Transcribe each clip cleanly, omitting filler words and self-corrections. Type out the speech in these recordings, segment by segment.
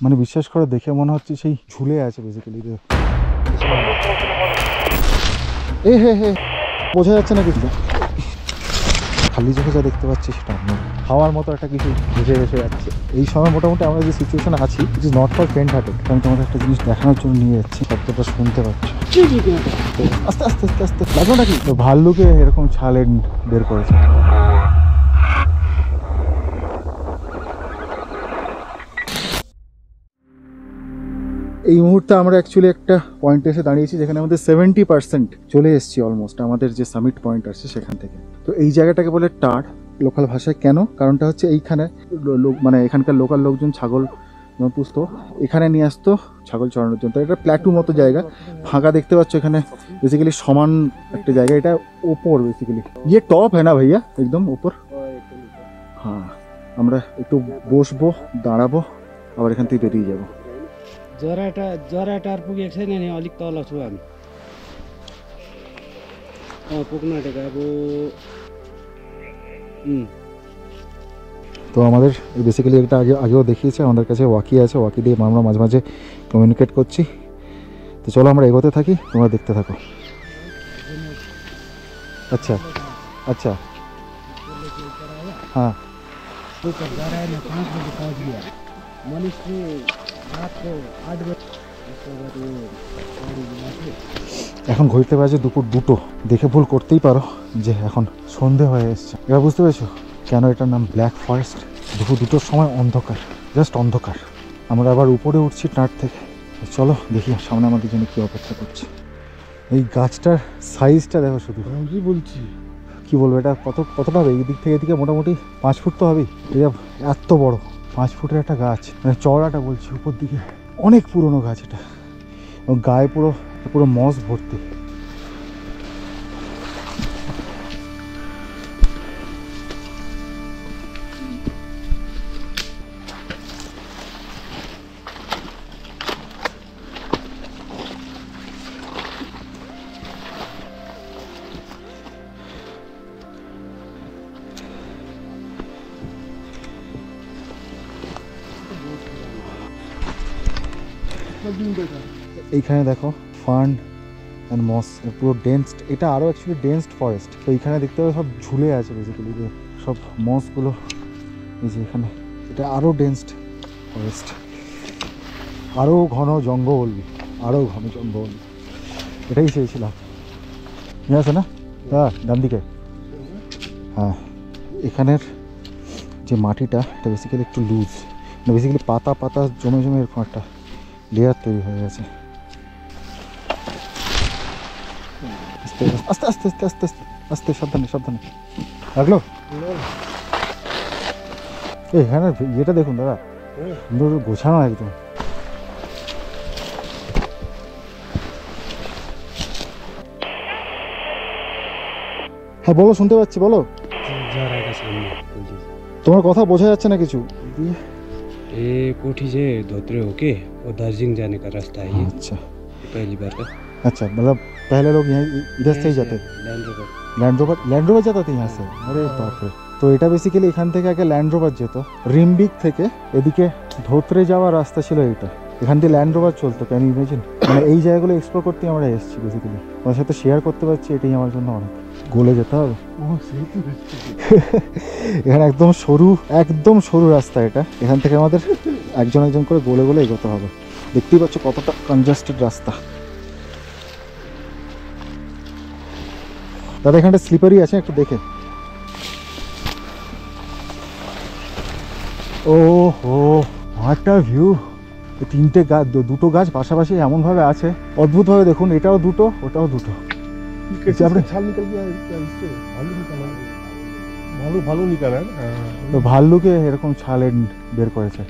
মানে বিশ্বাস করে দেখে মনে হচ্ছে সেই ঝুলে আছে বেসিক্যালি। এ হে হে, বোঝা যাচ্ছে না কিছু, খালি চোখে যা দেখতে পাচ্ছি সেটা হাওয়ার মতো একটা কিছু ভেসে ভেসে যাচ্ছে। এই সময় মোটামুটি আমরা যে সিচুয়েশনে আছি, ইট is not for friend hearted. আমি তোমাদের একটা জিনিস দেখানোর জন্য নিয়ে যাচ্ছি, শব্দটা শুনতে পাচ্ছ। আস্তে আস্তে আস্তে আস্তে লাগলো নাকি? ভাল্লুকে এরকম ছাল বের করেছে। এই মুহূর্তে আমরা অ্যাকচুয়ালি একটা পয়েন্টে এসে দাঁড়িয়েছি যেখানে আমাদের 70% চলে এসেছি অলমোস্ট আমাদের যে সামিট পয়েন্ট আছে সেখান থেকে। তো এই জায়গাটাকে বলে টাড় লোকাল ভাষায়। কেন? কারণটা হচ্ছে এইখানে মানে এখানকার লোকাল লোকজন ছাগল পুষতো, এখানে নিয়ে আসতো ছাগল চড়ানোর জন্য। তো এটা প্ল্যাটু মতো জায়গা, ফাঁকা দেখতে পাচ্ছ এখানে, বেসিক্যালি সমান একটা জায়গা। এটা ওপর বেসিক্যালি, ইয়ে টপ হ্যাঁ না ভাইয়া, একদম ওপর। হ্যাঁ, আমরা একটু বসবো, দাঁড়াবো, আবার এখান থেকে বেরিয়ে যাবো। जराटार पुगेको छैन नि, अलिक तल छु हामी। पुग्न आँटेको अब। তো আমাদের বেসিক্যালি এটা আগেও দেখিয়েছে, আমাদের কাছে ওয়াকি আছে, ওয়াকি দিয়ে আমরা মাঝে মাঝে কমিউনিকেট করছি। তো চলো আমরা এগোতে থাকি, তোমরা দেখতে থাকো। আচ্ছা আচ্ছা, হ্যাঁ এখন ঘুরতে বাজে দুপুর 2টো। দেখে ভুল করতেই পারো যে এখন সন্ধে হয়ে এসছে। এবার বুঝতে পেরেছো কেন এটার নাম ব্ল্যাক ফরেস্ট। দুপুর 2টোর সময় অন্ধকার, জাস্ট অন্ধকার। আমরা আবার উপরে উঠছি টাট থেকে। চলো দেখি সামনে আমাদের জন্য কী অপেক্ষা করছে। এই গাছটার সাইজটা দেখো শুধু, কি বলছি, কি বলবো, এটা কতটা হবে? এই দিক থেকে এদিকে মোটামুটি 5 ফুট তো হবেই। এটা এত বড় 5 ফুটের একটা গাছ, মানে চওড়াটা বলছি, উপর দিকে অনেক পুরনো গাছ এটা, এবং গায়ে পুরো মস ভর্তি। এইখানে দেখো ফার্ন অ্যান্ড মস, পুরো ডেন্সড। এটা আরও অ্যাকচুয়ালি ডেন্সড ফরেস্ট। তো এইখানে দেখতে পাবে সব ঝুলে আছে বেসিক্যালি, যে সব মসগুলো এই যে এখানে। এটা আরও ডেন্সড ফরেস্ট, আরও ঘন জঙ্গল, আরও ঘন জঙ্গল। এটাই চেয়েছিলাম। ঠিক আছে না? হ্যাঁ, ডান দিকে। হ্যাঁ, এখানের যে মাটিটা এটা বেসিক্যালি একটু লুজ, বেসিক্যালি পাতা জমে জমে এরকম একটা লেয়ার তৈরি হয়ে গেছে। আস্তে আস্তে আস্তে আস্তে আস্তে আস্তে, সাবধানে সাবধানে। লাগলো? এই হ্যাঁ, ইয়েটা দেখুন দাদা, সুন্দর গোছানো একদম। হ্যাঁ বলো, শুনতে পাচ্ছি, বলো। তোমার কথা বোঝা যাচ্ছে না কিছু। ए कोठी चाहिँ धोत्रे हो कि वो दार्जिलिङ जाने का रास्ता है। अच्छा, पहली बार का। अच्छा, मतलब पहले लोग यहाँ इधर से ही जाते? लैंड रोवर जाता था यहाँ से? अरे बाप रे। তো এটা বেসিক্যালি এখান থেকে আগে ল্যান্ড রোভার যেত। রিমবিক থেকে এদিকে ধোত্রে যাওয়ার রাস্তা ছিল এইটা, এখান দিয়ে ল্যান্ড রোভার চলতো। Can you imagine? মানে এই জায়গাগুলো এক্সপ্লোর করতে আমরা এসেছি বেসিক্যালি। আমার সাথে শেয়ার করতে পারছি, এটাই আমার জন্য অনেক। গলে যেতে হবে। এখানে একদম সরু রাস্তা এটা। এখান থেকে আমাদের একজন করে গলে এগোতে হবে। দেখতেই পাচ্ছ কতটা কনজাস্টেড রাস্তা। দাদা এখানটা স্লিপারি আছে, একটু দেখে। ও হো, একটা ভিউ। তিনটে গাছ, দুটো গাছ পাশাপাশি এমনভাবে আছে, অদ্ভুতভাবে। দেখুন, এটাও দুটো, ওটাও দুটো। ভাল্লুকে এরকম ছাল বের করেছে।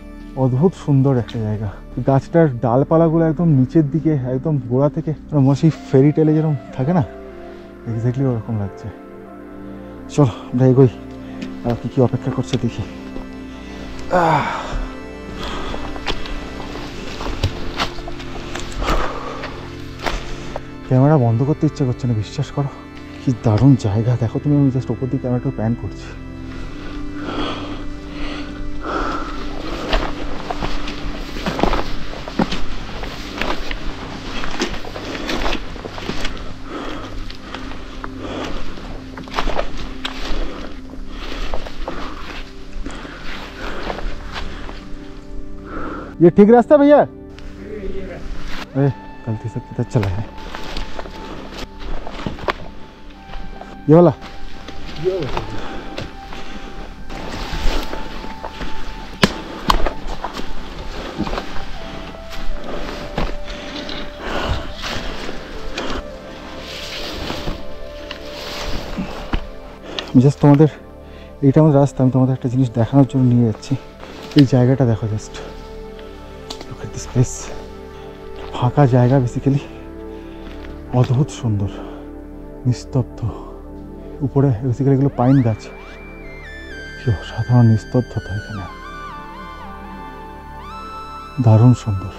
অদ্ভুত সুন্দর একটা জায়গা। গাছটার ডালপালাগুলো একদম নিচের দিকে, একদম গোড়া থেকে সেই ফেরি টেলে যেরকম থাকে না, এক্স্যাক্টলি ওরকম লাগছে। চলো আমরা এগোই, আর কি অপেক্ষা করছে দেখি। ক্যামেরা বন্ধ করতে ইচ্ছে করছে না, বিশ্বাস করো। কি দারুণ জায়গা দেখো তুমি। আমি জাস্ট ওপর দিকে ক্যামেরাটা প্যান করছি। ये ठीक रास्ता है भैया? अरे गलती से किधर चला है ये वाला? জাস্ট তোমাদের এইটা আমার রাস্তা, আমি তোমাদের একটা জিনিস দেখানোর জন্য নিয়ে যাচ্ছি। এই জায়গাটা দেখো, just look at this place. ফাঁকা জায়গা, বেসিক্যালি অদ্ভুত সুন্দর, নিস্তব্ধ। উপরে বেসিক্যালি এগুলো পাইন গাছ, কি অসাধারণ নিস্তব্ধতা এখানে, দারুণ সুন্দর।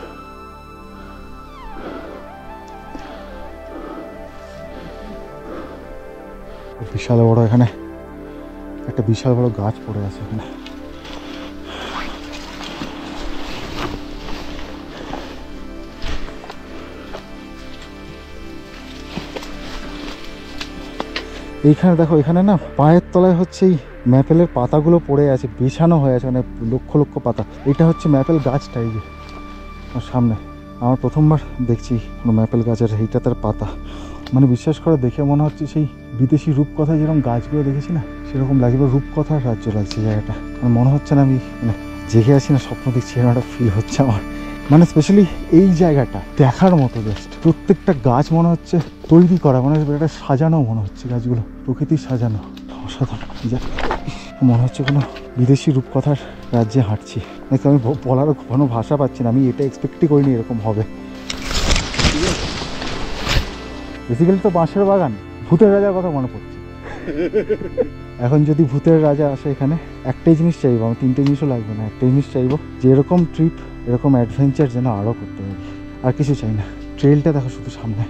বিশাল বড় এখানে একটা বিশাল বড় গাছ পড়ে আছে এখানে। এইখানে দেখো, এখানে না পায়ের তলায় হচ্ছে এই ম্যাপেলের পাতাগুলো পড়ে আছে, বিছানো হয়ে আছে, মানে লক্ষ লক্ষ পাতা। এটা হচ্ছে ম্যাপেল গাছটা, এই যে আমার সামনে। আমার প্রথমবার দেখছি কোনো ম্যাপেল গাছের এইটা তার পাতা, মানে বিশ্বাস করে দেখে মনে হচ্ছে সেই বিদেশি রূপকথায় যেরকম গাছগুলো দেখেছি না, সেরকম লাগছে। রূপকথার রাজ্য লাগছে জায়গাটা। মানে মনে হচ্ছে না আমি মানে জেগে আছি না স্বপ্ন দেখছি, এরকম একটা ফিল হচ্ছে আমার। মানে স্পেশালি এই জায়গাটা দেখার মতো, জাস্ট প্রত্যেকটা গাছ মনে হচ্ছে তৈরি করা, মানে এটা সাজানো মনে হচ্ছে, গাছগুলো প্রকৃতির সাজানো, অসাধারণ। মনে হচ্ছে কোনো বিদেশি রূপকথার রাজ্যে হাঁটছি। নাকি আমি বলারও কোনো ভাষা পাচ্ছি না, আমি এটা এক্সপেক্টই করিনি এরকম হবে। বেসিক্যালি তো বাঁশের বাগান, ভূতের রাজার কথা মনে পড়ছে। এখন যদি ভূতের রাজা আসে এখানে, একটাই জিনিস চাইবো, আমার তিনটে জিনিসও লাগবে না, একটাই জিনিস চাইবো যে এরকম ট্রিপ, এরকম অ্যাডভেঞ্চার যেন আরও করতে পারি, আর কিছু চাই না। ট্রেলটা দেখো শুধু সামনে।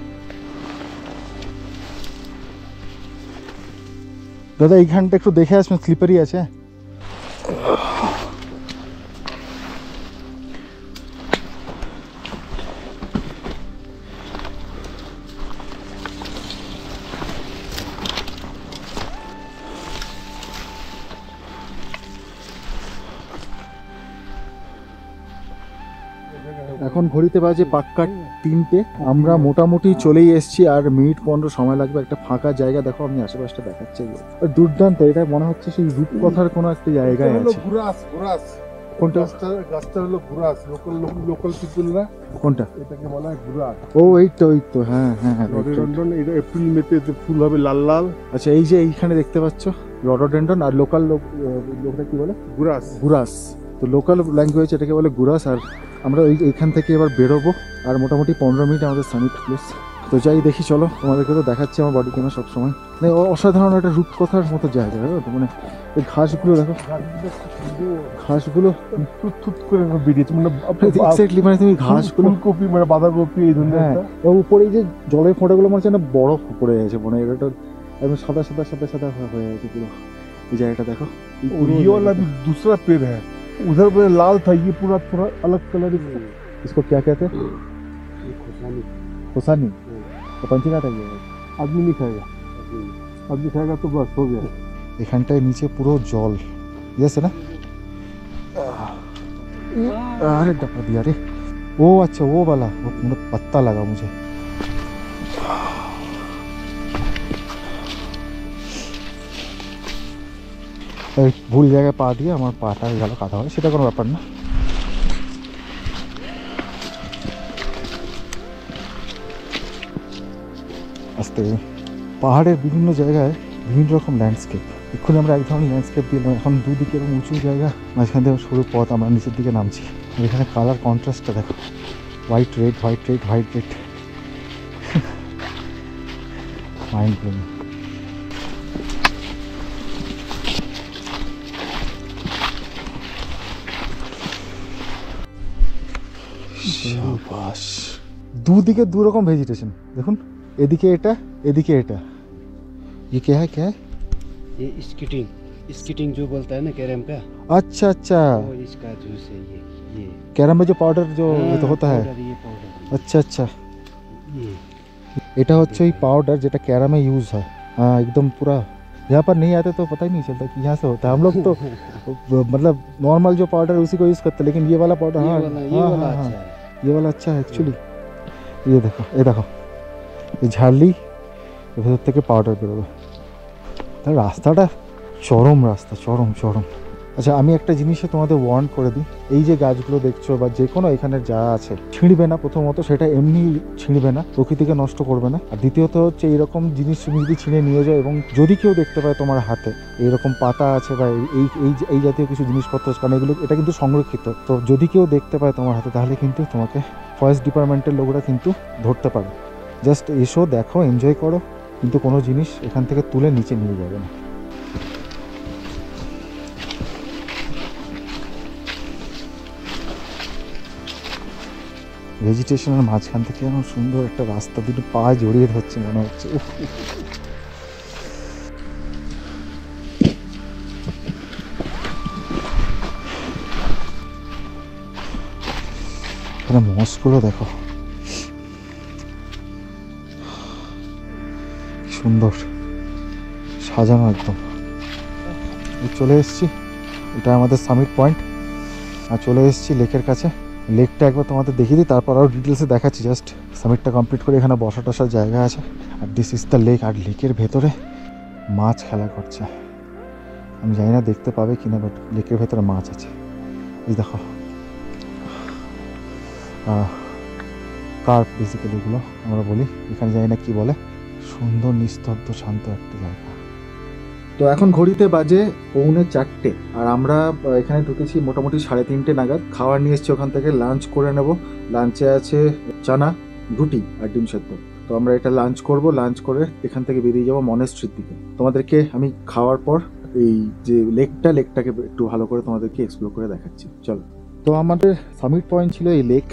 দাদা এইখানটা একটু দেখে আসবেন, স্লিপারি আছে। এখন ঘড়িতে বাজে পাক্কা 3টে। আমরা মোটামুটি চলেই এসেছি, আর মিনিট 15 সময় লাগবে। একটা ফাঁকা জায়গা দেখো, আমি আশেপাশটা দেখাচ্ছি। দুর্দান্ত, এটা মনে হচ্ছে সেই রূপকথার কোনো একটা জায়গায় আছে। কোনটা? গাছটা হলো ঘুরাস, লোকাল পিপল না, কোনটা? এটাকে বলা হয় ঘুরাস। ও এই তো হ্যাঁ হ্যাঁ হ্যাঁ, রডোডেন্ড্রন। এটা এপ্রিল মেতে ফুল হবে লাল লাল। আচ্ছা, এই যে এইখানে দেখতে পাচ্ছ রডোডেন্ড্রন, আর লোকাল লোকটা কি বলে? ঘুরাস। গুরাস। তো লোকাল ল্যাঙ্গুয়েজ এটাকে বলে গুরাস। আর আমরা এইখান থেকে এবার বেরোবো, আর মোটামুটি 15 মিনিট আমাদের সামিট প্লেস। তো যাই দেখি, চলো তোমাদেরকে তো দেখাচ্ছি আমার বডি ক্যামেরা সবসময়। মানে অসাধারণ একটা রূপকথার মতো জায়গা, মানে এই ঘাসগুলো দেখো, ঘাসগুলো থুত করে বেরিয়েছে, মানে এক্স্যাক্টলি, মানে তুমি ঘাসগুলো, ফুলকপি মানে বাঁধাকপি এই ধরনের হ্যাঁ, উপরে এই যে জলের ফোঁটাগুলো মনে হচ্ছে না বরফ পড়ে গেছে, মানে এটা একদম সাদা সাদা সাদা সাদা হয়ে গেছে পুরো। এই জায়গাটা দেখো। ये वाला भी दूसरा पेड़ है, उधर पे लाल था, ये पूरा थोड़ा अलग कलर। इसको क्या कहते हैं? खुसानी। तो पंची का था ये? आदमी नहीं खाएगा, आदमी खाएगा तो बस हो गया। এখানটায় নিচে পুরো জল, আছে না? अरे डपा दिया रे। वो अच्छा, वो वाला, वो मतलब पत्ता लगा मुझे। ভুল জায়গায় পা দিয়ে আমার পাটা গেল কাটা হয়, সেটা কোনো ব্যাপার না। আস্তে পাহাড়ের বিভিন্ন জায়গায় বিভিন্ন রকম ল্যান্ডস্কেপ। এক্ষুনি আমরা এক ধরনের ল্যান্ডস্কেপ দিলাম, এখন দুদিকে এরকম উঁচু জায়গা, মাঝখান থেকে সরু পথ, আমরা নিচের দিকে নামছি। এখানে কালার কন্ট্রাস্টটা দেখো, white red white red white red, mind blowing. শাবাশ। দুদিকে দু রকম ভেজিটেশন দেখুন, এদিকে এটা, এদিকে এটা। ये क्या है, क्या है? ये स्कीटिंग, स्कीटिंग जो बोलता है ना कैरम का, अच्छा अच्छा, वो इसका जूस है ये कैरम में जो पाउडर जो हाँ, तो होता है। पाउडर, ये पाउडर अच्छा अच्छा, ये এটা হচ্ছে ওই পাউডার যেটা ক্যারামে ইউজ হয়। হ্যাঁ, একদম পুরা यहाँ पर नहीं आते तो पता ही नहीं चलता कि यहाँ से होता है। हम लोग तो मतलब नॉर्मल जो पाउडर है उसी को यूज़ करते हैं, लेकिन ये वाला पाउडर हाँ हाँ, ये वाला अच्छा है एक्चुअली। ये देखो ये झाड़ली ভেতর থেকে পাউডার বেরোবে। তার রাস্তাটা চরম রাস্তা, চরম। আচ্ছা আমি একটা জিনিসে তোমাদের ওয়ার্ন করে দিই, এই যে গাছগুলো দেখছো বা যে কোনো এখানে যা আছে ছিঁড়বে না, প্রথমত সেটা এমনি ছিঁড়বে না, প্রকৃতিকে নষ্ট করবে না। আর দ্বিতীয়ত হচ্ছে এইরকম জিনিস তুমি যদি ছিঁড়ে নিয়ে যাও এবং যদি কেউ দেখতে পায় তোমার হাতে এইরকম পাতা আছে বা এই জাতীয় কিছু জিনিসপত্র আছে, কারণ এটা কিন্তু সংরক্ষিত, তো যদি কেউ দেখতে পায় তোমার হাতে তাহলে কিন্তু তোমাকে ফরেস্ট ডিপার্টমেন্টের লোকরা কিন্তু ধরতে পারে। জাস্ট এসো, দেখো, এনজয় করো, কিন্তু কোনো জিনিস এখান থেকে তুলে নিচে নিয়ে যাবে না। ভেজিটেশনের মাঝখান থেকে এমন সুন্দর একটা রাস্তা, দুটো পা জড়িয়ে ধরছে মনে হচ্ছে। এখানে মস্কগুলো দেখো সুন্দর সাজানো একদম। চলে এসেছি, এটা আমাদের সামিট পয়েন্ট, আর চলে এসেছি লেকের কাছে। লেকটা একবার তোমাদের দেখিয়ে দিই, তারপর আরও ডিটেলসে দেখাচ্ছি। জাস্ট সামিটটা কমপ্লিট করে এখানে বসা টসার জায়গা আছে, আর দিস ইজ দ্য লেক। আর লেকের ভেতরে মাছ খেলা করছে, আমি জানি না দেখতে পাবে কিনা, বাট লেকের ভেতরে মাছ আছে। এই দেখো কার্প বেসিক্যালি এগুলো আমরা বলি, এখানে জানি না কি বলে। সুন্দর নিস্তব্ধ শান্ত একটা জায়গা। তো এখন ঘড়িতে বাজে 3:45, আর আমরা এখানে ঢুকেছি মোটামুটি 3:30 নাগাদ। খাবার নিয়ে এসেছি ওখান থেকে, লাঞ্চ করে নেব। লাঞ্চে আছে চানা, রুটি আর ডিম সেদ্ধ। তো আমরা এটা লাঞ্চ করব, লাঞ্চ করে এখান থেকে বেরিয়ে যাবো মনেস্ট্রির দিকে। তোমাদেরকে আমি খাওয়ার পর এই যে লেকটাকে একটু ভালো করে তোমাদেরকে এক্সপ্লোর করে দেখাচ্ছি, চলো। তো আমাদের সামিট পয়েন্ট ছিল এই লেক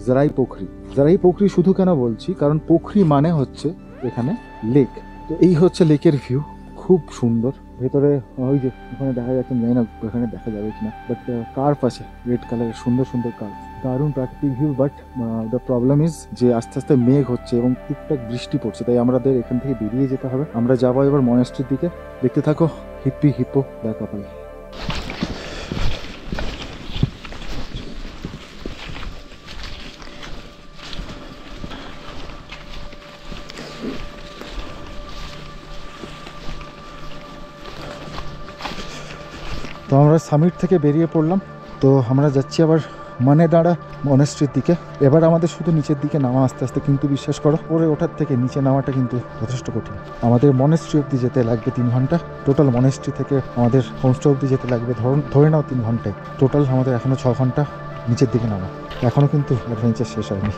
জারাই পোখরি। জারাই পোখরি শুধু কেন বলছি, কারণ পোখরি মানে হচ্ছে এখানে লেক। তো এই হচ্ছে লেকের ভিউ, খুব সুন্দর। ভেতরে ওই যে ওখানে দেখা যাচ্ছে, জানি না ওখানে দেখা যাবে কিনা, বাট কার্প আছে রেড কালারের, সুন্দর কার্প, দারুণ প্রাকৃতিক view. But the problem is যে আস্তে আস্তে মেঘ হচ্ছে এবং টুকটাক বৃষ্টি পড়ছে, তাই আমাদের এখান থেকে বেরিয়ে যেতে হবে। আমরা যাবো এবার মনেস্ট্রির দিকে। দেখতে থাকো, হিপ্পো দেখা পাই। তো আমরা সামিট থেকে বেরিয়ে পড়লাম। তো আমরা যাচ্ছি আবার মানেদাঁড়া মনেস্ট্রির দিকে। এবার আমাদের শুধু নিচের দিকে নামা আস্তে আস্তে, কিন্তু বিশ্বাস করো পরে ওঠার থেকে নিচে নামাটা কিন্তু যথেষ্ট কঠিন। আমাদের মনেস্ট্রি অবধি যেতে লাগবে 3 ঘন্টা। টোটাল মনেস্ট্রি থেকে আমাদের হোমস্টে অবধি যেতে লাগবে ধরে নাও 3 ঘন্টায়। টোটাল আমাদের এখনও 6 ঘন্টা নিচের দিকে নামা। এখনও কিন্তু অ্যাডভেঞ্চার শেষ হয়নি।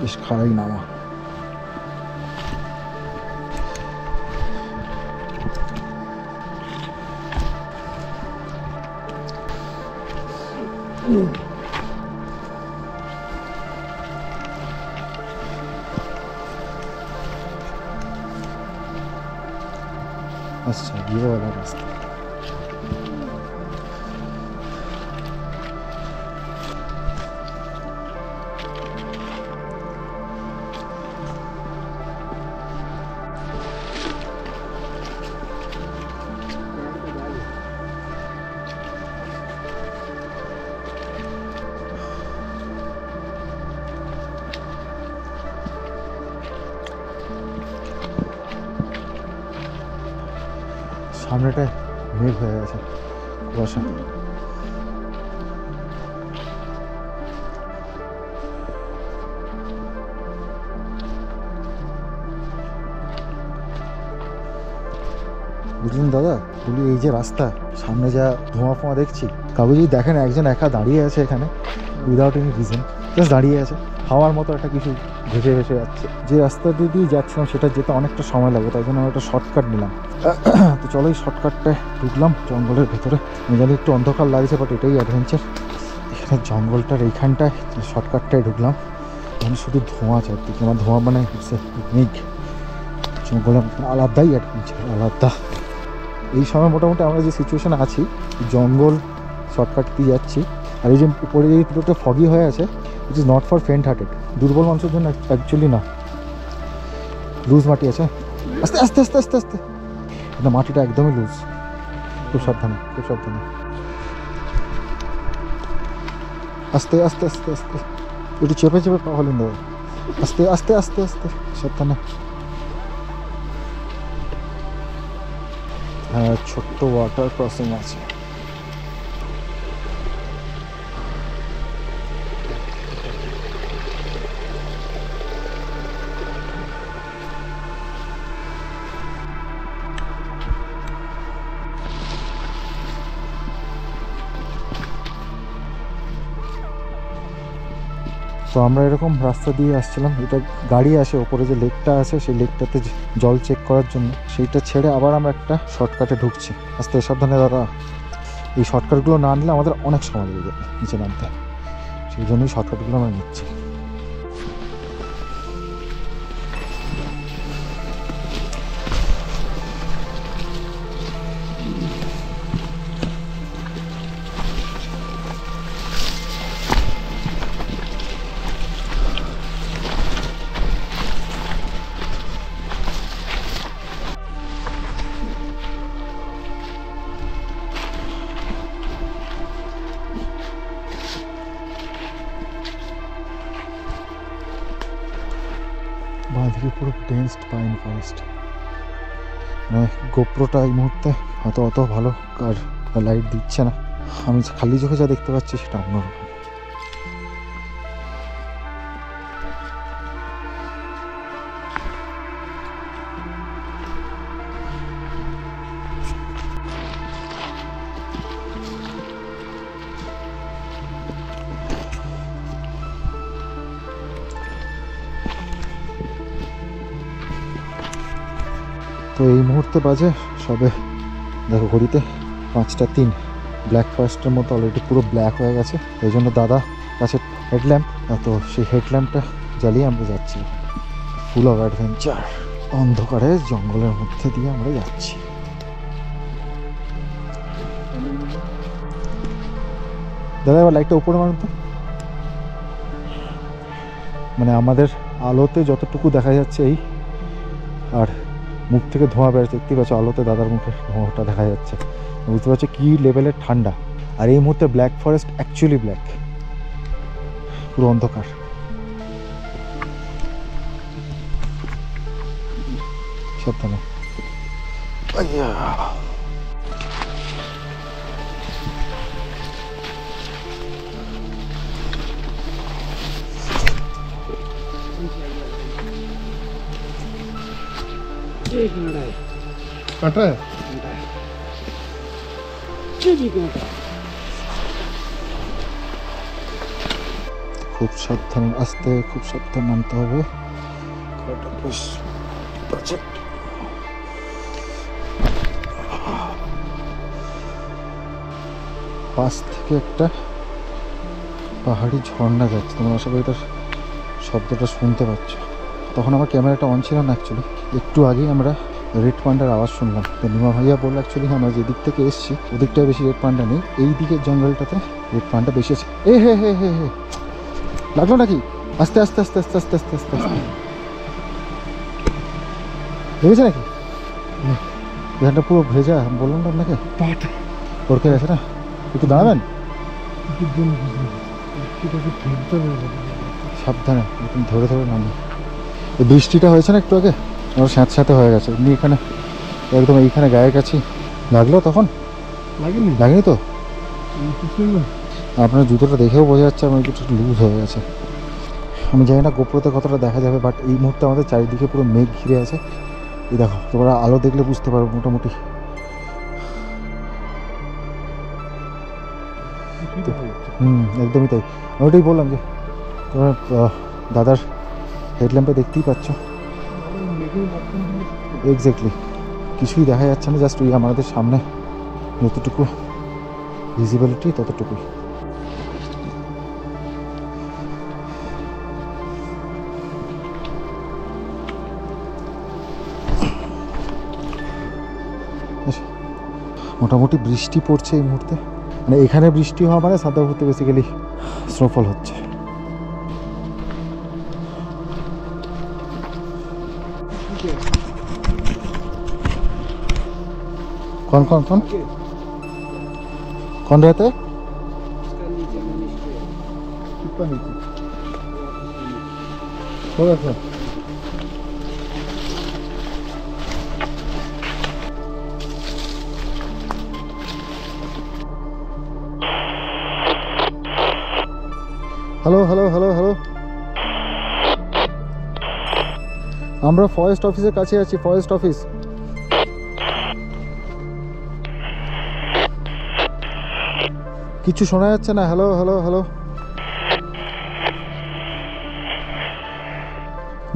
বেশ খাড়াই নামা। अच्छा ये वाला रास्ता। সামনেটায় মেঘ হয়ে গেছে, কুয়াশা। বুঝলেন দাদা, বলি এই যে রাস্তা সামনে যা ধোঁয়া ফোঁয়া দেখছি, কাউকে যদি দেখেন একজন একা দাঁড়িয়ে আছে এখানে উইদাউট এনি রিজন, জাস্ট দাঁড়িয়ে আছে, হাওয়ার মতো একটা কিছু ভেসে ভেসে যাচ্ছে। যে রাস্তা দিয়ে যাচ্ছিলাম সেটা যেতে অনেকটা সময় লাগবে, তাই জন্য একটা শর্টকাট নিলাম। তো চলো এই শর্টকাটটায় ঢুকলাম জঙ্গলের ভেতরে। আমি জানি একটু অন্ধকার লাগছে, বাট এটাই অ্যাডভেঞ্চার। এখানে জঙ্গলটার এইখানটায় শর্টকাটটায় ঢুকলাম, এখানে শুধু ধোঁয়া চারদিকে, আমার ধোঁয়া মানে মেঘ। জঙ্গলে আলাদাই অ্যাডভেঞ্চার, আলাদা। এই সময় মোটামুটি আমরা যে সিচুয়েশানে আছি, জঙ্গল শর্টকাট দিয়ে যাচ্ছি, আর এই যে উপরে যে পুরোটা ফগি হয়ে আছে, it is not for faint hearted. দুর্বল মানুষের জন্য অ্যাকচুয়ালি না। লুজ মাটি আছে, আস্তে আস্তে আস্তে আস্তে আস্তে, না মাটিটা একদমই লুজ। খুব সাবধানে, খুব সাবধানে, আস্তে আস্তে আস্তে আস্তে, একটু চেপে চেপে পা হলেন দেবো, আস্তে আস্তে আস্তে আস্তে, সাবধানে। হ্যাঁ, ছোট্ট ওয়াটার ক্রসিং আছে। তো আমরা এরকম রাস্তা দিয়ে আসছিলাম, এটা গাড়ি আসে ওপরে যে লেকটা আছে সেই লেকটাতে জল চেক করার জন্য, সেইটা ছেড়ে আবার আমরা একটা শর্টকাটে ঢুকছি। আস্তে সাবধানে দাদা, এই শর্টকাটগুলো না নিলে আমাদের অনেক সময় লেগে যাবে নিচে নামতে, সেই জন্যই শর্টকাটগুলো আমরা নিচ্ছি। বাঁদিকে পুরো ডেন্সড পাইন ফরেস্ট। মানে গোপ্রোটা এই মুহূর্তে হয়তো অত ভালো আর লাইট দিচ্ছে না, আমি খালি চোখে যা দেখতে পাচ্ছি সেটা অন্যরকম। তো এই মুহূর্তে বাজে সবে, দেখো ঘড়িতে 5টা 3। ব্ল্যাক ফরেস্টের মতো অলরেডি পুরো ব্ল্যাক হয়ে গেছে, এই জন্য দাদা কাছে হেডল্যাম্প, তো সেই হেডল্যাম্পটা জ্বালিয়ে আমরা যাচ্ছি। ফুল অফ অ্যাডভেঞ্চার, অন্ধকারে জঙ্গলের মধ্যে দিয়ে আমরা যাচ্ছি। দাদা এবার লাইটটা উপরে মারুন তো, মানে আমাদের আলোতে যতটুকু দেখা যাচ্ছে এই, আর মুখ থেকে ধোঁয়া বেরোচ্ছে, দেখতে পাচ্ছ আলোতে দাদার মুখে ধোঁয়াটা দেখা যাচ্ছে, বুঝতে পারছো কী লেভেলের ঠান্ডা। আর এই মুহূর্তে ব্ল্যাক ফরেস্ট অ্যাকচুয়ালি ব্ল্যাক, পুরো অন্ধকার। সাবধানে, काटा है খুব সাবধানে, আস্তে খুব সাবধানে নামতে হবে। পাশ থেকে একটা পাহাড়ি ঝর্ণা যাচ্ছে, তোমরা আশা করি তার শব্দটা শুনতে পাচ্ছ। তখন আমার ক্যামেরাটা অন ছিল না অ্যাকচুয়ালি, একটু আগেই আমরা রেড পান্ডার আওয়াজ শুনলাম। তো নিমা ভাইয়া বললো অ্যাকচুয়ালি আমরা যে দিক থেকে এসেছি ওদিকটায় বেশি রেড পান্ডা নেই, এই দিকের জঙ্গলটাতে রেড পান্ডা বেশি আছে। এ হে হে হে হে, লাগলো নাকি? আস্তে আস্তে আস্তে আস্তে আস্তে আস্তে আস্তে আস্তে, লেগেছে নাকি? এখানটা পুরো ভেজা, বললাম না আপনাকে পড়কে গেছে না, একটু দাঁড়াবেন সাবধানে, একদম ধরে ধরে নামি। এই বৃষ্টিটা হয়েছে না একটু আগে, আমার স্যাঁত স্যাঁতে হয়ে গেছে এমনি, এখানে একদম এইখানে গায়ের কাছে লাগলো, তখন লাগেনি তো? আপনার জুতোটা দেখেও বোঝা যাচ্ছে আমার জুতোটা লুজ হয়ে গেছে। আমি জানি না গোপ্রোতে কতটা দেখা যাবে, বাট এই মুহূর্তে আমাদের চারিদিকে পুরো মেঘ ঘিরে আছে। এই দেখো, তোমরা আলো দেখলে বুঝতে পারো মোটামুটি। একদমই তাই, আমি ওটাই বললাম যে তোমার দাদার হেডল্যাম্পে দেখতেই পাচ্ছ এক্স্যাক্টলি কিছুই দেখা যাচ্ছে না, জাস্ট ওই আমাদের সামনে যতটুকু ভিজিবিলিটি ততটুকুই। মোটামুটি বৃষ্টি পড়ছে এই মুহূর্তে, মানে এখানে বৃষ্টি হওয়া মানে সাদাপুরতে বেসিক্যালি স্নোফল হচ্ছে। कौन कौन कौन कौन रहता है? इसका नीचे मिनिस्ट्री है। कितना नीचे थोड़ा सा হ্যালো হ্যালো হ্যালো হ্যালো, আমরা ফরেস্ট অফিসের কাছে আছি, ফরেস্ট অফিস। কিছু শোনা যাচ্ছে না। হ্যালো হ্যালো হ্যালো,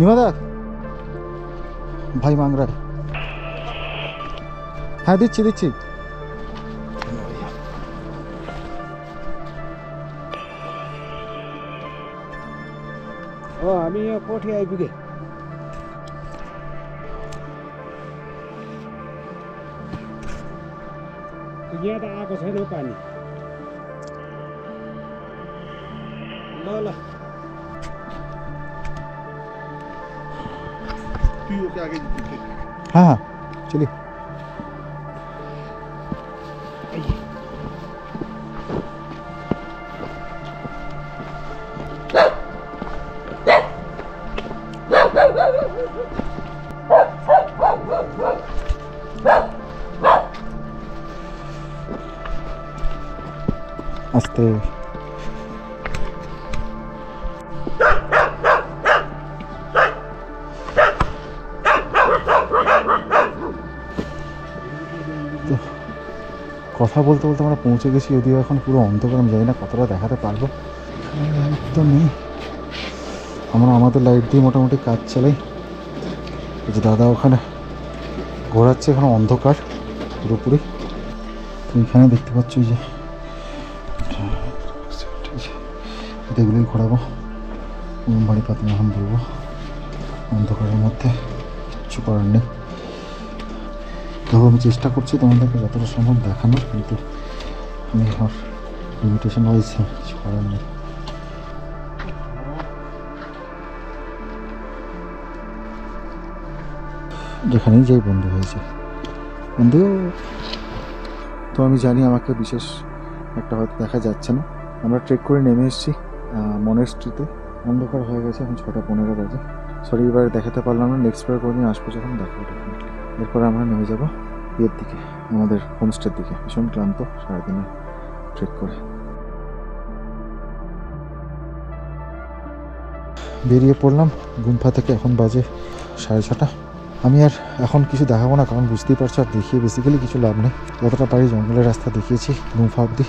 নিমাদা ভাই মাংরা। হ্যাঁ দিচ্ছি দিচ্ছি। हामी यहाँ कोठी आइपुगे। यहाँ त आएको छैन हौ पानी। ल ल पीओ के आगे हाँ हाँ चलिए। আস্তে কথা বলতে বলতে আমরা পৌঁছে গেছি, যদিও এখন পুরো অন্ধকার, আমি জানি না কতটা দেখাতে পারবো। লাইট তো নেই, আমরা আমাদের লাইট দিয়ে মোটামুটি কাজ চালাই। এই যে দাদা ওখানে ঘোরাচ্ছে, এখানে অন্ধকার পুরোপুরি। তো এখানে দেখতে পাচ্ছ যে এগুলোই ঘোরাবো, বাড়ি পাতি এখন বলবো। অন্ধকারের মধ্যে কিচ্ছু করার নেই। তবে আমি চেষ্টা করছি তোমাদেরকে যতটা সম্ভব দেখানোর, কিন্তু আমি আমার লিমিটেশন ওয়াইজ কিছু করার নেই। যেখানেই যাই বন্ধু হয়েছে, বন্ধু। তো আমি জানি আমাকে বিশেষ একটা হয়তো দেখা যাচ্ছে না। আমরা ট্রেক করে নেমে এসেছি মনেস্ট্রিতে। অন্ধকার হয়ে গেছে, এখন 6:15 বাজে। সরি এবার দেখাতে পারলাম না, নেক্সট বার কোনোদিন আসবো যখন দেখাবো ডেফিনেটলি। এরপর আমরা নেমে যাবো ইয়ের দিকে, আমাদের হোমস্টের দিকে। ভীষণ ক্লান্ত সারাদিনে ট্রেক করে। বেরিয়ে পড়লাম গুম্ফা থেকে, এখন বাজে 6:30। আমি আর এখন কিছু দেখাবো না, কারণ বুঝতেই পারছো আর দেখিয়ে বেসিক্যালি কিছু লাভ নেই। যতটা পারি জঙ্গলের রাস্তা দেখিয়েছি গুম্ফা অবধি।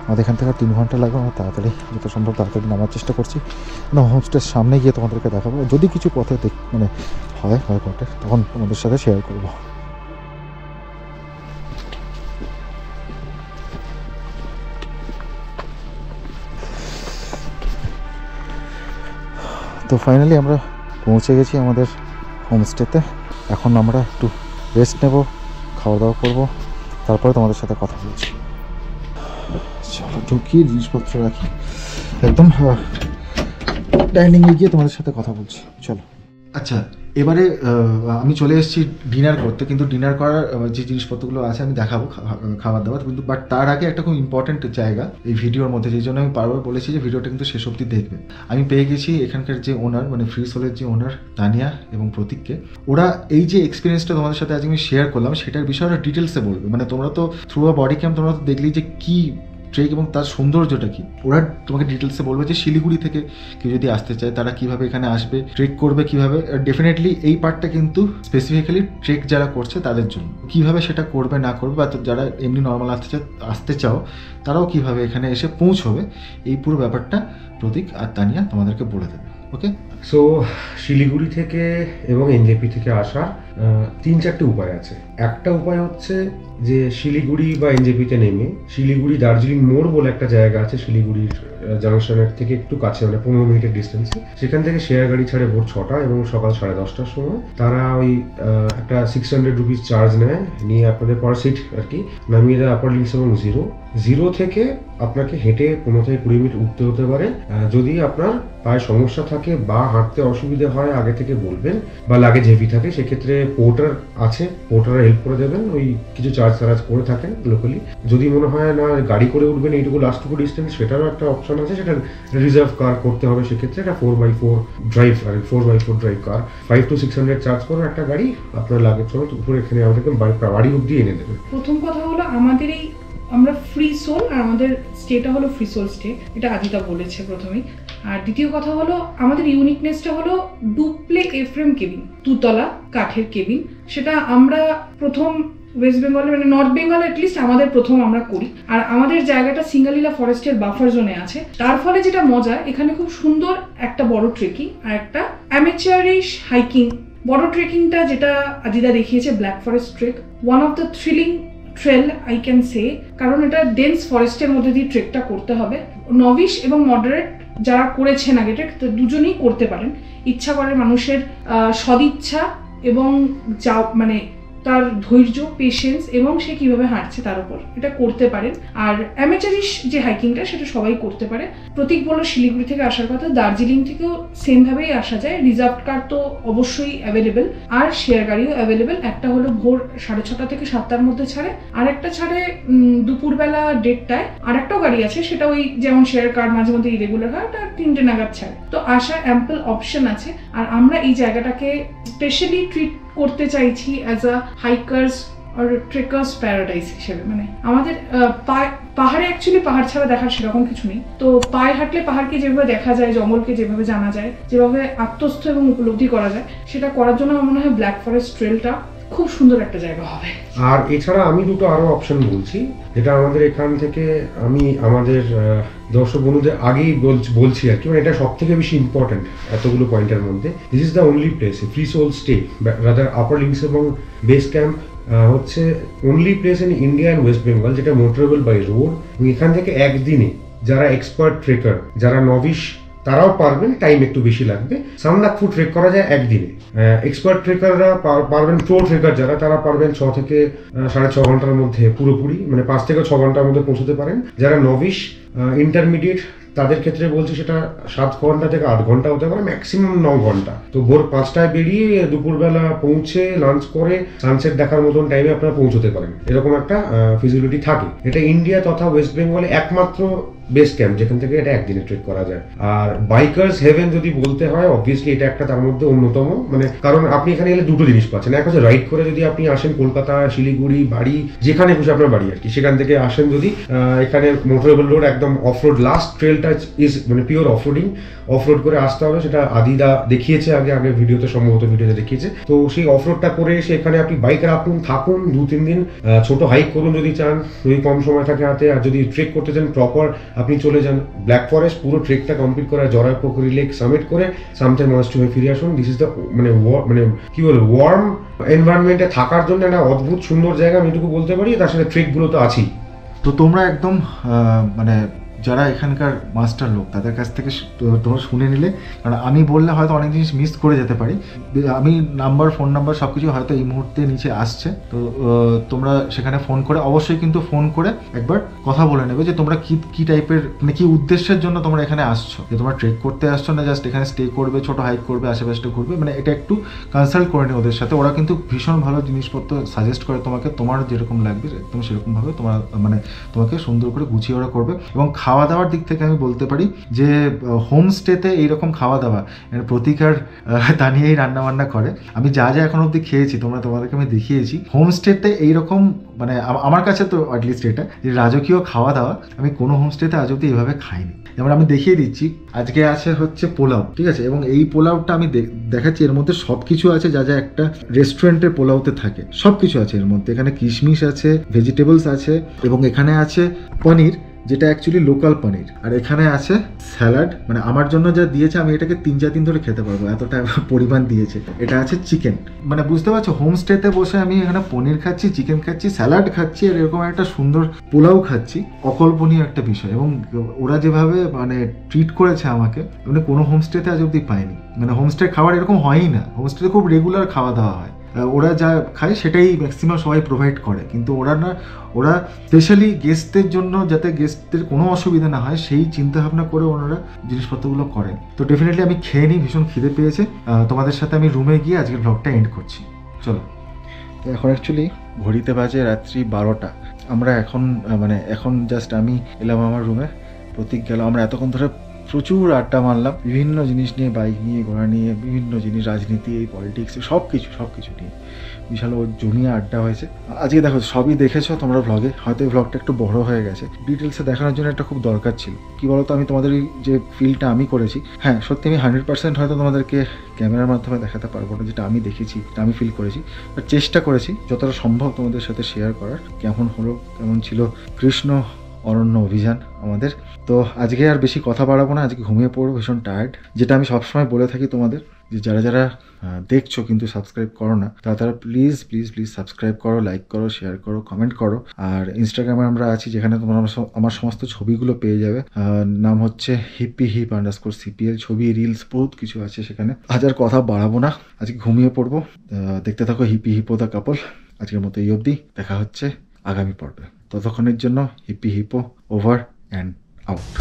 আমাদের এখান থেকে 3 ঘন্টা লাগবে। আমরা তাড়াতাড়ি, যত সম্ভব তাড়াতাড়ি নামার চেষ্টা করছি। হোমস্টের সামনে গিয়ে তোমাদেরকে দেখাবো। যদি কিছু পথে মানে হয় ঘটে, তখন তোমাদের সাথে শেয়ার করবো। তো ফাইনালি আমরা পৌঁছে গেছি আমাদের হোমস্টেতে। এখন আমরা একটু রেস্ট নেব, খাওয়া দাওয়া করবো, তারপরে তোমাদের সাথে কথা বলছি। চলো ঢুকিয়ে জিনিসপত্র রাখি, একদম ডাইনিংয়ে গিয়ে তোমাদের সাথে কথা বলছি। চলো। আচ্ছা, এবারে আমি চলে এসেছি ডিনার করতে, কিন্তু ডিনার করার যে জিনিসপত্রগুলো আছে আমি দেখাবো, খাবার দাবার, কিন্তু বাট তার আগে একটা খুব ইম্পর্টেন্ট জায়গা এই ভিডিওর মধ্যে, যেই জন্য আমি বারবার বলেছি যে ভিডিওটা কিন্তু শেষ অবধি দেখবে। আমি পেয়ে গেছি এখানকার যে ওনার, মানে ফ্রি সোলের যে ওনার তানিয়া এবং প্রতীককে। ওরা এই যে এক্সপিরিয়েন্সটা তোমাদের সাথে আজ আমি শেয়ার করলাম, সেটার বিষয়ে ওরা ডিটেলসে বলবে। মানে তোমরা তো থ্রু আ বডি ক্যাম্প তোমরা তো দেখলেই যে কী ট্রেক এবং তার সৌন্দর্যটা কি। ওরা তোমাকে ডিটেলসে বলবে যে শিলিগুড়ি থেকে কেউ যদি আসতে চায় তারা কিভাবে এখানে আসবে, ট্রেক করবে কিভাবে। ডেফিনেটলি এই পার্টটা কিন্তু স্পেসিফিক্যালি ট্রেক যারা করছে তাদের জন্য, কিভাবে সেটা করবে না করবে, বা যারা এমনি নর্মাল আসতে চাও তারাও কিভাবে এখানে এসে পৌঁছবে, এই পুরো ব্যাপারটা প্রতীক আর তানিয়া তোমাদেরকে বলে দেবে। ওকে, সো শিলিগুড়ি থেকে এবং এনজেপি থেকে আসার 3-4টে উপায় আছে। একটা উপায় হচ্ছে যে শিলিগুড়ি বা এনজেপিতে নেমে শিলিগুড়ি দার্জিলিং মোড় বলে একটা জায়গা আছে শিলিগুড়ির জাংশনের থেকে একটু কাছে, মানে 15 মিনিটের ডিস্টেন্সে। সেখান থেকে শেয়ার গাড়ি ছাড়ে ভোর 6টা এবং সকাল 10:30টার সময়। তারা ওই একটা 600 রুপিস চার্জ নেয়, নিয়ে আপনাদের পার সিট আর কি নামিয়ে দেয় আপার লিঙ্কস এবং জিরো থেকে আপনাকে হেঁটে 15 থেকে 20 মিনিট উঠতে হতে পারে। যদি আপনার পায়ে সমস্যা থাকে বা হাঁটতে অসুবিধা হয় আগে থেকে বলবেন, বা লাগেজ হেভি থাকে, সেক্ষেত্রে পোর্টার আছে, পোর্টাররা হেল্প করে দেবেন, ওই কিছু চার্জ টার্জ করে থাকেন লোকালি। যদি মনে হয় না গাড়ি করে উঠবেন এইটুকু লাস্টটুকু ডিস্টেন্স, সেটারও একটা অপশন আছে, সেটা রিজার্ভ কার করতে হবে। সেক্ষেত্রে এটা 4x4 ড্রাইভ, আর 4x4 drive car 500 to 600 charge করে একটা গাড়ি আপনার লাগেজ সমেত উপরে এখানে আমাদেরকে বাড়ি অব্দি এনে দেবে। প্রথম কথা হলো আমাদের আমরা ফ্রি সোল, আর আমাদের স্টেটা হলো ফ্রি সোল স্টে, এটা আদিতা বলেছে প্রথমেই। আর দ্বিতীয় কথা হলো আমাদের ইউনিকনেসটা হলো ডুপ্লে এফ্রেম কেবিন, দুতলা কাঠের কেবিন। সেটা আমরা প্রথম ওয়েস্ট বেঙ্গলে, মানে নর্থ বেঙ্গলে অ্যাটলিস্ট আমাদের প্রথম আমরা করি। আর আমাদের জায়গাটা সিঙ্গালিলা ফরেস্টের বাফার জোনে আছে, তার ফলে যেটা মজা, এখানে খুব সুন্দর একটা বড় ট্রেকিং আর একটা অ্যামেচারিশ হাইকিং। বড় ট্রেকিংটা যেটা আদিদা দেখিয়েছে, black forest trek, one of the thrilling trail I can say, কারণ এটা ডেন্স ফরেস্টের মধ্যে দিয়ে ট্রেকটা করতে হবে। নভিশ এবং মডারেট যারা করেছেন আগে ট্রেক, দুজনেই করতে পারেন। ইচ্ছা করে মানুষের সদিচ্ছা এবং যা মানে তার ধৈর্য, পেশেন্স এবং সে কিভাবে হাঁটছে তার উপর এটা করতে পারেন। আর অ্যামেচারিশ যে হাইকিংটা সেটা সবাই করতে পারে। প্রতীক বলল শিলিগুড়ি থেকে আসার কথা, দার্জিলিং থেকেও সেমভাবেই আসা যায়। রিজার্ভ কার তো অবশ্যই অ্যাভেলেবেল, আর শেয়ার গাড়িও অ্যাভেলেবেল। একটা হলো ভোর 6:30 থেকে 7টার মধ্যে ছাড়ে, আর একটা ছাড়ে দুপুরবেলা 1:30টায়। আর একটাও গাড়ি আছে, সেটা ওই যেমন শেয়ার কার মাঝে মধ্যে ইরেগুলার হয়, ওটা 3টে নাগাদ ছাড়ে। তো আসার অ্যাম্পল অপশন আছে। আর আমরা এই জায়গাটাকে স্পেশালি ট্রিট করতে চাইছি অ্যাজ আ হাইকার্স আর ট্রেকার্স প্যারাডাইস হিসেবে। মানে আমাদের পাহাড়ে অ্যাকচুয়ালি পাহাড় ছাড়া দেখার সেরকম কিছু নেই। তো পায়ে হাঁটলে পাহাড়কে যেভাবে দেখা যায়, জঙ্গলকে যেভাবে জানা যায়, যেভাবে আত্মস্থ এবং উপলব্ধি করা যায়, সেটা করার জন্য আমার মনে হয় ব্ল্যাক ফরেস্ট ট্রেলটা খুব সুন্দর একটা জায়গা হবে। আর এছাড়া আমি দুটো আরো অপশন বলছি, যেটা আমাদের এখান থেকে আমি আমাদের দর্শক বন্ধুদের আগেই বলছি আর কি, মানে এটা সব থেকে বেশি ইম্পর্টেন্ট এতগুলো পয়েন্টের মধ্যে। This is the only place free soul stay, rather upper links এবং বেস ক্যাম্প হচ্ছে only place in India and West Bengal যেটা মোটরেবল বাই রোড। এখান থেকে একদিনে যারা এক্সপার্ট ট্রেকার, যারা নভিশ, তারাও পারবেন, টাইম একটু বেশি লাগবে। সামনাথ ট্রেক করা যায় একদিনে। এক্সপার্ট ট্রেকাররা পারবেন, প্রো ট্রেকার যারা, তারা পারবেন 6 থেকে 6.5 ঘন্টার মধ্যে পুরোপুরি, মানে 5 থেকে 6 ঘন্টার মধ্যে পৌঁছতে পারেন। যারা নভিশ, ইন্টারমিডিয়েট, তাদের ক্ষেত্রে বলছি সেটা 7 ঘন্টা থেকে 8 ঘন্টা হতে পারে, ম্যাক্সিমাম 9 ঘন্টা। তো ভোর 5টায় বেরিয়ে দুপুরবেলা পৌঁছে লাঞ্চ করে সানসেট দেখার মতন টাইমে আপনারা পৌঁছতে পারেন, এরকম একটা ফিজিবিলিটি থাকে। এটা ইন্ডিয়া তথা ওয়েস্ট বেঙ্গলে একমাত্র বেস ক্যাম্প যেখান থেকে এটা একদিনে ট্রেক করা যায়। আর বাইকার্স হেভেন যদি বলতে হয়, অবভিয়াসলি এটা একটা তার মধ্যে অন্যতম, মানে কারণ আপনি এখানে এলে দুটো জিনিস পাচ্ছেন। এক হচ্ছে রাইড করে যদি আপনি আসেন কলকাতা, শিলিগুড়ি, বাড়ি, যেখানে খুশি আপনার বাড়ি আর কি, সেখান থেকে আসেন যদি, এখানে মোটরেবল রোড একদম অফরোড, লাস্ট ট্রেলটা ইজ মানে পিওর অফরোডিং, অফরোড করে আসতে হবে। সেটা আদিদা দেখিয়েছে আগে ভিডিওতে, সম্ভবত ভিডিওতে দেখিয়েছে। তো সেই অফরোডটা করে এসে এখানে আপনি বাইক রাখুন, থাকুন 2-3 দিন, ছোট হাইক করুন যদি চান, যদি কম সময় থাকে হাতে। আর যদি ট্রেক করতে চান প্রপার, আপনি চলে যান ব্ল্যাক ফরেস্ট, পুরো ট্রেকটা কমপ্লিট করে জরাই পুকুরি লেক সামিট করে সামথিং মাস্ট হয়ে ফিরে আসুন। দিস ইজ দ্য মানে কি বলবো, ওয়ার্ম এনভায়রনমেন্টে থাকার জন্য একটা অদ্ভুত সুন্দর জায়গা, আমি এটুকু বলতে পারি। তার সাথে ট্রেকগুলো তো আছেই। তো তোমরা একদম মানে যারা এখানকার মাস্টার লোক, তাদের কাছ থেকে তোমরা শুনে নিলে, কারণ আমি বললে হয়তো অনেক জিনিস মিস করে যেতে পারি। আমি নাম্বার, ফোন নাম্বার সব কিছু হয়তো এই মুহূর্তে নিচে আসছে, তো তোমরা সেখানে ফোন করে, অবশ্যই কিন্তু ফোন করে একবার কথা বলে নেবে যে তোমরা কি টাইপের, মানে কি উদ্দেশ্যের জন্য তোমরা এখানে আসছো, যে তোমরা ট্রেক করতে আসছো না জাস্ট এখানে স্টে করবে, ছোট হাইক করবে, আশেপাশে ঘুরবে। মানে এটা একটু কনসাল্ট করে নিও ওদের সাথে, ওরা কিন্তু ভীষণ ভালো জিনিসপত্র সাজেস্ট করে তোমাকে, তোমার যেরকম লাগবে একদম সেরকমভাবে তোমাকে সুন্দর করে গুছিয়ে ওরা করবে। এবং খাওয়া দাওয়ার দিক থেকে আমি বলতে পারি যে হোমস্টেতে এইরকম খাওয়া দাওয়া, প্রতিকার তা নিয়েই রান্নাবান্না করে। আমি যা এখন অবধি খেয়েছি, তোমাদেরকে আমি দেখিয়েছি, হোমস্টেতে এইরকম, মানে আমার কাছে তো অ্যাটলিস্ট এটা যে রাজকীয় খাওয়া দাওয়া আমি কোনো হোমস্টেতে আজ অবধি এইভাবে খাইনি। যেমন আমি দেখিয়ে দিচ্ছি, আজকে আছে হচ্ছে পোলাও, ঠিক আছে, এবং এই পোলাওটা আমি দেখাচ্ছি, এর মধ্যে সব কিছু আছে যা একটা রেস্টুরেন্টের পোলাওতে থাকে, সব কিছু আছে এর মধ্যে। এখানে কিশমিশ আছে, ভেজিটেবলস আছে, এবং এখানে আছে পনির, যেটা অ্যাকচুয়ালি লোকাল পনির, আর এখানে আছে স্যালাড। মানে আমার জন্য যা দিয়েছে, আমি এটাকে 3-4 দিন ধরে খেতে পারবো, এতটা পরিমাণ দিয়েছে। এটা আছে চিকেন, মানে বুঝতে পারছো, হোমস্টেতে বসে আমি এখানে পনির খাচ্ছি, চিকেন খাচ্ছি, স্যালাড খাচ্ছি, আর এরকম একটা সুন্দর পোলাও খাচ্ছি, অকল্পনীয় একটা বিষয়। এবং ওরা যেভাবে মানে ট্রিট করেছে আমাকে, মানে কোনো হোমস্টেতে আজ অব্দি পাইনি। মানে হোমস্টে খাবার এরকম হয়ই না, হোমস্টেতে খুব রেগুলার খাওয়া দাওয়া হয়, ওরা যা খায় সেটাই ম্যাক্সিমাম সবাই প্রোভাইড করে, কিন্তু ওরা স্পেশালি গেস্টদের জন্য যাতে গেস্টদের কোনো অসুবিধা না হয় সেই চিন্তা ভাবনা করে ওনারা জিনিসপত্রগুলো করেন। তো ডেফিনেটলি আমি খেয়ে নিই, ভীষণ খিদে পেয়েছে। তোমাদের সাথে আমি রুমে গিয়ে আজকের ব্লগটা এন্ড করছি। চলো। তো এখন অ্যাকচুয়ালি ঘড়িতে বাজে রাত্রি 12টা। আমরা এখন জাস্ট আমি এলাম আমার রুমে, প্রতীক গেল। আমরা এতক্ষণ ধরে প্রচুর আড্ডা মারলাম বিভিন্ন জিনিস নিয়ে, বাইক নিয়ে, ঘোড়া নিয়ে, বিভিন্ন জিনিস, রাজনীতি, এই পলিটিক্স, সব কিছু নিয়ে বিশাল ও জমিয়ে আড্ডা হয়েছে। আজকে দেখো সবই দেখেছো তোমরা ব্লগে, হয়তো এই ব্লগটা একটু বড় হয়ে গেছে, ডিটেলসে দেখানোর জন্য একটা খুব দরকার ছিল। কি বলতো, আমি তোমাদের যে ফিলটা আমি করেছি, হ্যাঁ সত্যি আমি 100% হয়তো তোমাদেরকে ক্যামেরার মাধ্যমে দেখাতে পারবো না, যেটা আমি দেখেছি, যেটা আমি ফিল করেছি, বাট চেষ্টা করেছি যতটা সম্ভব তোমাদের সাথে শেয়ার করার। কেমন হলো, কেমন ছিল কৃষ্ণ অরণ্য অভিযান আমাদের। তো আজকে আর বেশি কথা বাড়াবো না, আজকে ঘুমিয়ে পড়বো, ভীষণ টায়ার্ড। যেটা আমি সবসময় বলে থাকি তোমাদের, যে যারা দেখছো কিন্তু সাবস্ক্রাইব করো না, তারা প্লিজ সাবস্ক্রাইব করো, লাইক করো, শেয়ার করো, কমেন্ট করো। আর ইনস্টাগ্রামে আমরা আছি, যেখানে তোমরা আমার সমস্ত ছবিগুলো পেয়ে যাবে। নাম হচ্ছে hippie_cpl, ছবি, রিলস, বহুত কিছু আছে সেখানে। আজ আর কথা বাড়াবো না, আজকে ঘুমিয়ে পড়বো। দেখতে থাকো হিপি হিপো দ্য কাপল। আজকের মতো এই অবধি, দেখা হচ্ছে আগামী পর্বে। ততক্ষণের জন্য hippie hippo over and out.